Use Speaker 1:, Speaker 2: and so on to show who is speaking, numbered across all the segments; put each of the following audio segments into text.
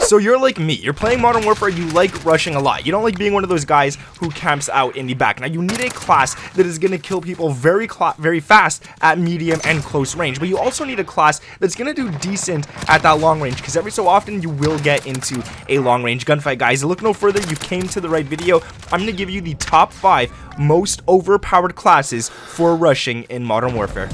Speaker 1: So you're like me, you're playing Modern Warfare, you like rushing a lot. You don't like being one of those guys who camps out in the back. Now you need a class that is going to kill people very fast at medium and close range. But you also need a class that's going to do decent at that long range, because every so often you will get into a long range gunfight, guys. Look no further, you came to the right video. I'm going to give you the top 5 most overpowered classes for rushing in Modern Warfare.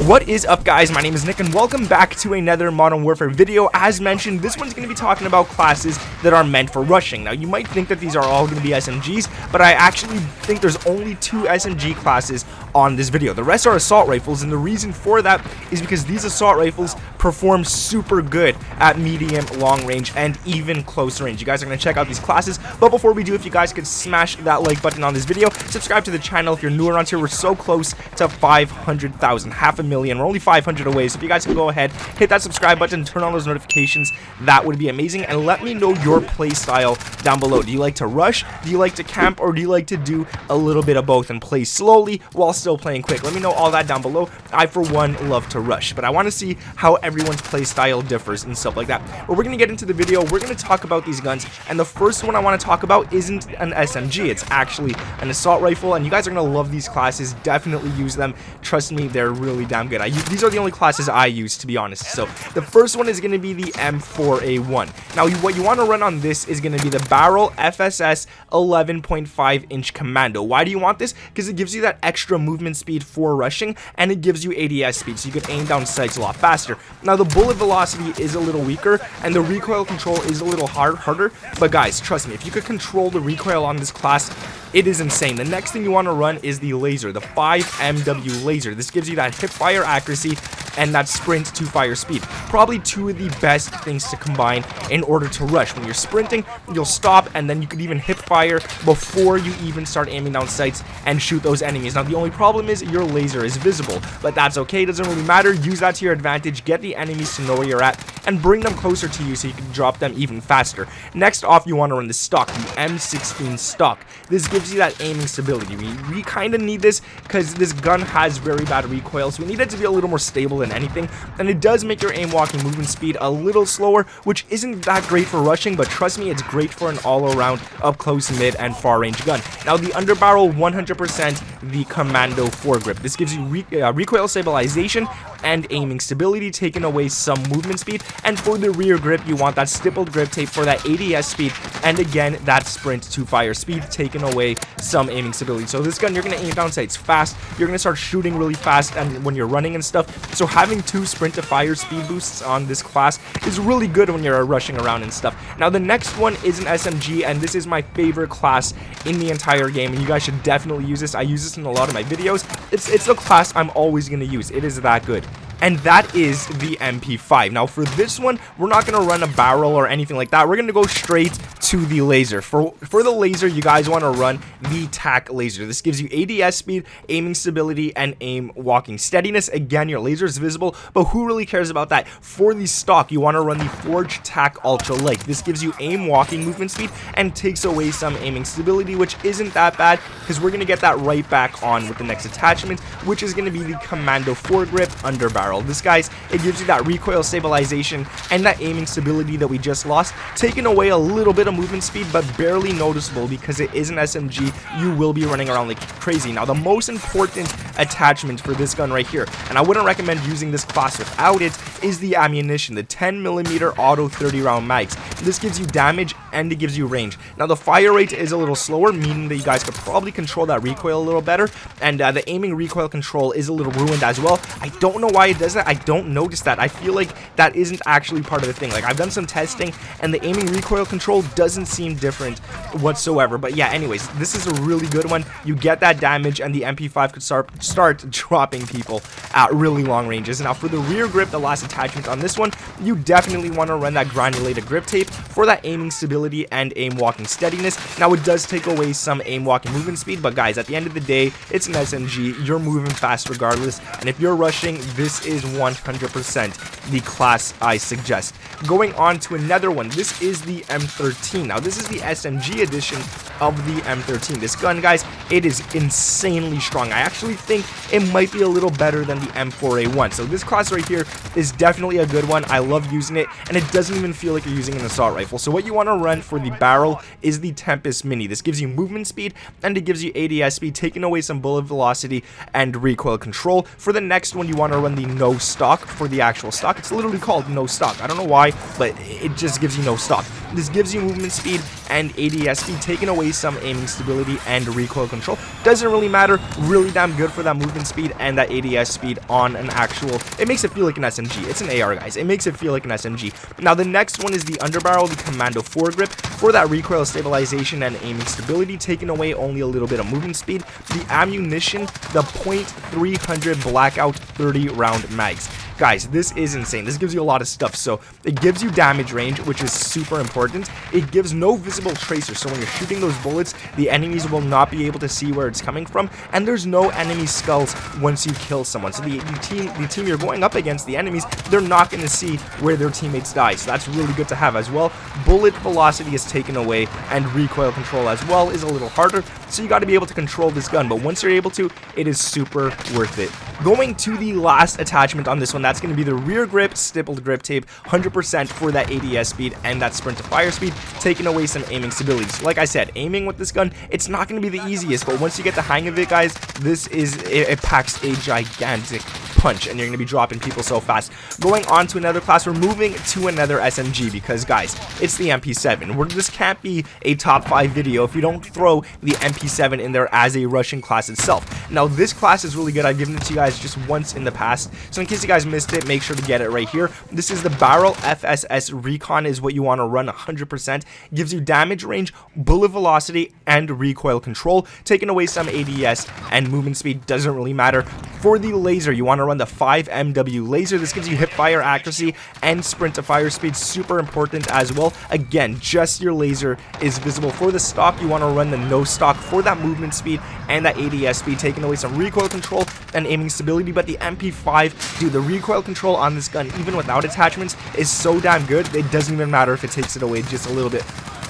Speaker 1: What is up, guys? My name is Nick and welcome back to another Modern Warfare video. As mentioned, this one's going to be talking about classes that are meant for rushing. Now you might think that these are all going to be SMGs, but I actually think there's only 2 SMG classes on this video. The rest are assault rifles, and the reason for that is because these assault rifles perform super good at medium, long range, and even close range. You guys are going to check out these classes, but before we do, if you guys could smash that like button on this video, subscribe to the channel if you're new around here. We're so close to 500,000, half a million. We're only 500 away, so if you guys can go ahead, hit that subscribe button, turn on those notifications, that would be amazing. And let me know your play style down below. Do you like to rush, do you like to camp, or do you like to do a little bit of both and play slowly while still playing quick? Let me know all that down below. I, for one, love to rush, but I want to see how everyone's play style differs and stuff like that. But we're going to get into the video. We're going to talk about these guns, and the first one I want to talk about isn't an SMG. It's actually an assault rifle, and you guys are going to love these classes. Definitely use them. Trust me, they're really damn good. These are the only classes I use, to be honest. So the first one is going to be the M4A1. Now what you want to run on this is going to be the Barrel FSS 11.5 inch Commando. Why do you want this? Because it gives you that extra movement speed for rushing, and it gives you ADS speed, so you can aim down sights a lot faster. Now the bullet velocity is a little weaker, and the recoil control is a little harder, but guys, trust me, if you could control the recoil on this class, it is insane. The next thing you want to run is the laser, the 5MW laser. This gives you that hip fire accuracy and that sprint to fire speed. Probably 2 of the best things to combine in order to rush. When you're sprinting, you'll stop, and then you could even hip fire before you even start aiming down sights and shoot those enemies. Now the only problem is your laser is visible, but that's okay. It doesn't really matter. Use that to your advantage. Get the enemies to know where you're at and bring them closer to you so you can drop them even faster. Next off, you want to run the stock, the M16 stock. This gives you that aiming stability. We kind of need this because this gun has very bad recoil, so we need it to be a little more stable than anything, and it does make your aim walking movement speed a little slower, which isn't that great for rushing, but trust me, it's great for an all-around up close, mid, and far range gun. Now the underbarrel, 100% the Commando foregrip. This gives you recoil stabilization and aiming stability, taking away some movement speed. And for the rear grip, you want that stippled grip tape for that ADS speed, and again that sprint to fire speed, taking away some aiming stability. So this gun, you're going to aim down sights fast, you're going to start shooting really fast, and when you're running and stuff, so having 2 sprint to fire speed boosts on this class is really good when you're rushing around and stuff. Now the next one is an SMG, and this is my favorite class in the entire game, and you guys should definitely use this. I use this in a lot of my videos. It's a class I'm always going to use. It is that good. And that is the MP5. Now for this one, we're not going to run a barrel or anything like that. We're going to go straight to the laser. For the laser, you guys want to run the TAC laser. This gives you ADS speed, aiming stability, and aim walking steadiness. Again, your laser is visible, but who really cares about that? For the stock, you want to run the Forge TAC Ultra Light. This gives you aim walking movement speed and takes away some aiming stability, which isn't that bad because we're going to get that right back on with the next attachment, which is going to be the Commando foregrip underbarrel. This, guys, it gives you that recoil stabilization and that aiming stability that we just lost, taking away a little bit of movement speed, but barely noticeable because it is an SMG. You will be running around like crazy. Now the most important attachment for this gun right here, and I wouldn't recommend using this class without it, is the ammunition, the 10mm auto 30 round mags. This gives you damage and it gives you range. Now the fire rate is a little slower, meaning that you guys could probably control that recoil a little better, and the aiming recoil control is a little ruined as well. I don't know why it does that. I don't notice that. I feel like that isn't actually part of the thing. Like, I've done some testing and the aiming recoil control doesn't seem different whatsoever. But yeah, anyways, this is a really good one. You get that damage, and the MP5 could start dropping people at really long ranges. Now for the rear grip, the last attachment on this one, you definitely want to run that granulated grip tape for that aiming stability and aim walking steadiness. Now it does take away some aim walking movement speed, but guys, at the end of the day, it's an SMG. You're moving fast regardless, and if you're rushing, this is 100% the class I suggest. Going on to another one, this is the M13. Now this is the SMG edition of the M13. This gun, guys, it is insanely strong. I actually think it might be a little better than the M4A1. So this class right here is definitely a good one. I love using it, and it doesn't even feel like you're using an assault rifle. So what you want to run for the barrel is the Tempest Mini. This gives you movement speed, and it gives you ADS speed, taking away some bullet velocity and recoil control. For the next one, you want to run the no stock for the actual stock. It's literally called no stock. I don't know why, but it just gives you no stock. This gives you movement speed and ADS speed, taking away some aiming stability and recoil control. Doesn't really matter. Really damn good for that movement speed and that ADS speed on an actual... It makes it feel like an SMG. It's an AR, guys. It makes it feel like an SMG. Now, the next one is the underbarrel, the Commando foregrip, for that recoil stabilization and aiming stability, taking away only a little bit of movement speed. The ammunition, the .300 Blackout 30 round mags. Guys, this is insane. This gives you a lot of stuff. So it gives you damage range, which is super important. It gives no visible tracer, so when you're shooting those bullets, the enemies will not be able to see where it's coming from, and there's no enemy skulls once you kill someone. So the team you're going up against, the enemies, they're not going to see where their teammates die. So that's really good to have as well. Bullet velocity is taken away, and recoil control as well is a little harder. So you got to be able to control this gun, but once you're able to, it is super worth it. Going to the last attachment on this one, that's going to be the rear grip stippled grip tape, 100% for that ADS speed and that sprint to fire speed, taking away some aiming stability. So like I said, aiming with this gun, it's not going to be the easiest, but once you get the hang of it, guys, it packs a gigantic punch, and you're going to be dropping people so fast. Going on to another class, we're moving to another SMG because, guys, it's the MP7. This can't be a top 5 video if you don't throw the MP7 in there as a Russian class itself. Now, this class is really good. I've given it to you guys just once in the past, so in case you guys missed it, make sure to get it right here. This is the barrel FSS Recon is what you want to run 100%. Gives you damage range, bullet velocity, and recoil control, taking away some ADS and movement speed. Doesn't really matter. For the laser, you want to run the 5MW laser. This gives you hip fire accuracy and sprint to fire speed, super important as well. Again, just your laser is visible. For the stock, you want to run the no stock for that movement speed and that ADS speed, taking away some recoil control and aiming stability. But the MP5, dude, the recoil control on this gun, even without attachments, is so damn good. It doesn't even matter if it takes it away just a little bit.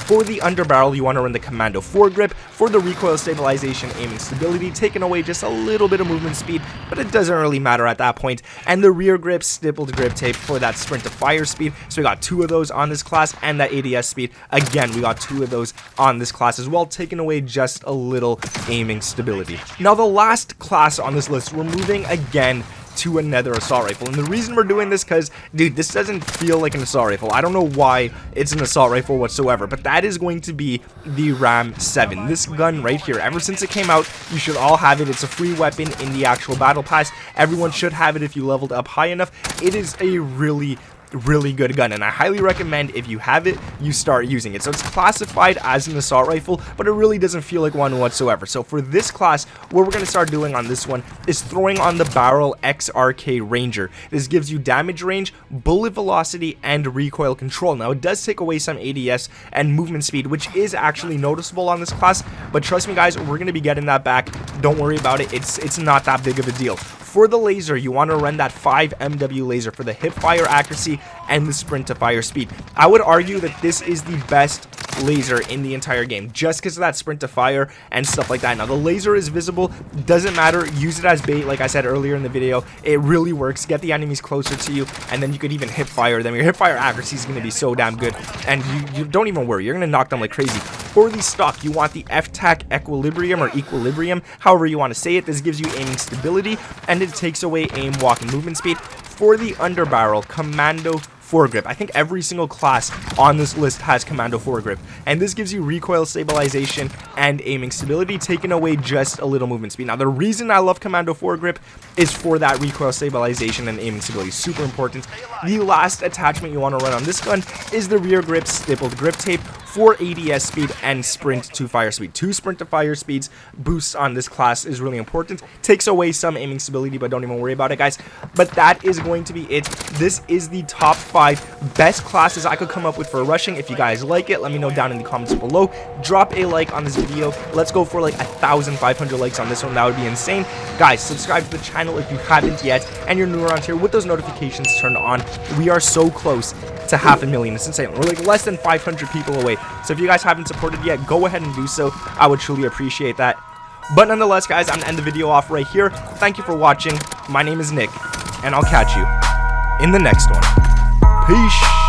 Speaker 1: For the underbarrel, you want to run the Commando foregrip for the recoil stabilization, aiming stability, taking away just a little bit of movement speed, but it doesn't really matter at that point. And the rear grip stippled grip tape for that sprint to fire speed. So we got 2 of those on this class, and that ADS speed, again, we got 2 of those on this class as well, taking away just a little aiming stability. Now, the last class on this list, we're moving again to another assault rifle, and the reason we're doing this, because, dude, this doesn't feel like an assault rifle. I don't know why it's an assault rifle whatsoever, but that is going to be the Ram 7. This gun right here, ever since it came out, you should all have it. It's a free weapon in the actual battle pass. Everyone should have it if you leveled up high enough. It is a really good gun, and I highly recommend if you have it, you start using it. So it's classified as an assault rifle, but it really doesn't feel like one whatsoever. So for this class, what we're going to start doing on this one is throwing on the barrel XRK Ranger. This gives you damage range, bullet velocity, and recoil control. Now, it does take away some ADS and movement speed, which is actually noticeable on this class, but trust me, guys, we're going to be getting that back. Don't worry about it. It's not that big of a deal. For the laser, you want to run that 5MW laser for the hip fire accuracy and the sprint to fire speed. I would argue that this is the best laser in the entire game, just because of that sprint to fire and stuff like that. Now, the laser is visible, doesn't matter, use it as bait. Like I said earlier in the video, it really works. Get the enemies closer to you, and then you could even hip fire them. Your hip fire accuracy is going to be so damn good, and you don't even worry, you're going to knock them like crazy. For the stock, you want the FTAC Equilibrium, or Equilibrium, however you want to say it. This gives you aiming stability, and it takes away aim, walk, and movement speed. For the underbarrel, Commando foregrip. I think every single class on this list has Commando foregrip, and this gives you recoil stabilization and aiming stability, taking away just a little movement speed. Now, the reason I love Commando foregrip is for that recoil stabilization and aiming stability, super important. The last attachment you want to run on this gun is the rear grip stippled grip tape for ADS speed and sprint to fire speed. 2 sprint to fire speeds boosts on this class is really important. Takes away some aiming stability, but don't even worry about it, guys. But that is going to be it. This is the top 5 best classes I could come up with for rushing. If you guys like it, let me know down in the comments below. Drop a like on this video. Let's go for like 1,500 likes on this one. That would be insane. Guys, subscribe to the channel if you haven't yet, and you're new around here with those notifications turned on. We are so close to 500,000. It's insane. We're like less than 500 people away. So if you guys haven't supported yet, go ahead and do so. I would truly appreciate that. But nonetheless, guys, I'm gonna end the video off right here. Thank you for watching. My name is Nick, and I'll catch you in the next one. Peace.